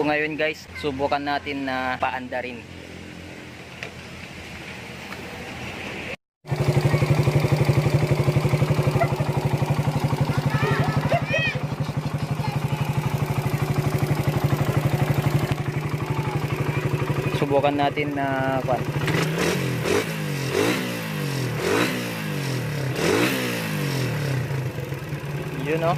ngayon guys, subukan natin na paandarin. Subukan natin na yun o.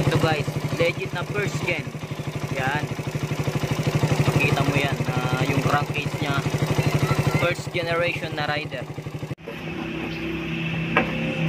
Ito guys, legit na first gen. Yan, makita mo yan, yung crankcase nya first generation na rider.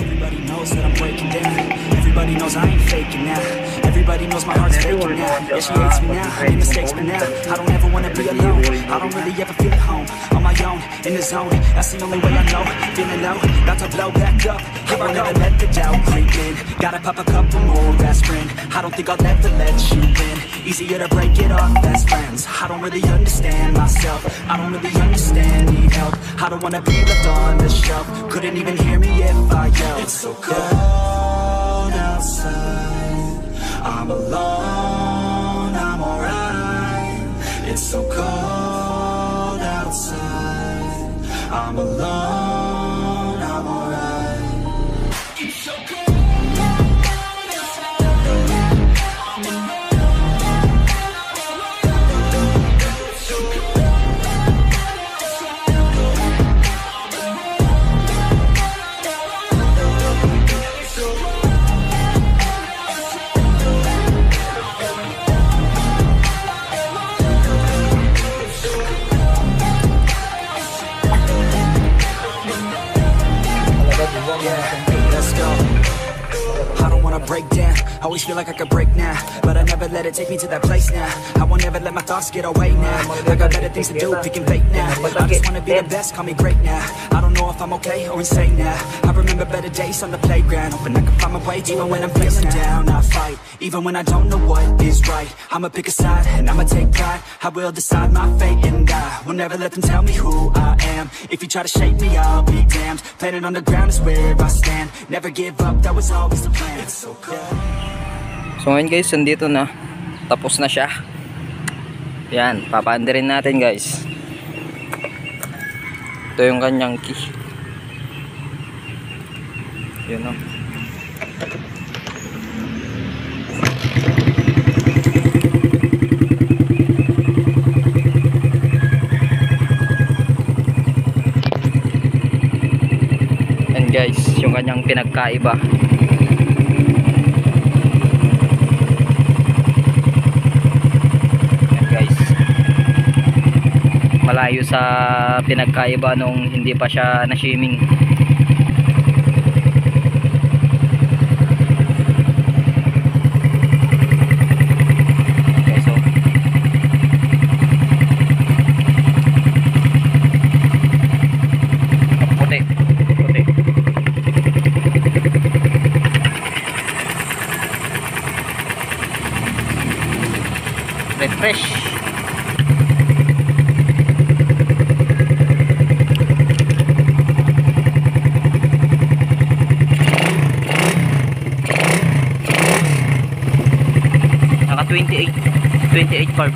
Everybody knows that I'm breaking down. Everybody knows I ain't faking now. Everybody knows my heart's faking now. Yeah, she hates me now, made mistakes, but now I don't ever wanna be alone. I don't really ever feel at home. On my own, in the zone, that's the only way I know. Feeling low, about to blow back up. Here I never let the doubt creep in. Gotta pop a couple more aspirin. I don't think I'll ever let you in. Easier to break it off best friends. I don't really understand myself. I don't really understand, need help. I don't wanna be left on the shelf. Couldn't even hear me if I yelled. It's so cold outside, I'm alone, I'm alright. It's so cold outside, I'm alone, I'm alright. It's so cold outside, I'm alone. Let's go. I don't wanna break down. Always feel like I could break now, but I never let it take me to that place now. I won't ever let my thoughts get away now. I got better things to do, picking fate now. I just wanna be the best, call me great now. I don't know if I'm okay or insane now. I remember better days on the playground, hoping I can find my way even when I'm feeling down. I fight, even when I don't know what is right. I'ma pick a side, and I'ma take pride. I will decide my fate, and I will never let them tell me who I am. If you try to shape me, I'll be damned. Planet on the ground is where I stand. Never give up, that was always the plan. It's so cold. So ngayon guys, nandito na. Tapos na siya. Yan, papaandarin natin guys. Ito yung kanyang key. Yun o. And guys, yung kanyang pinagkaiba. Malayo sa pinagkaiba nung hindi pa siya na shiming. Okay, so puti refresh. Naka 28 carb.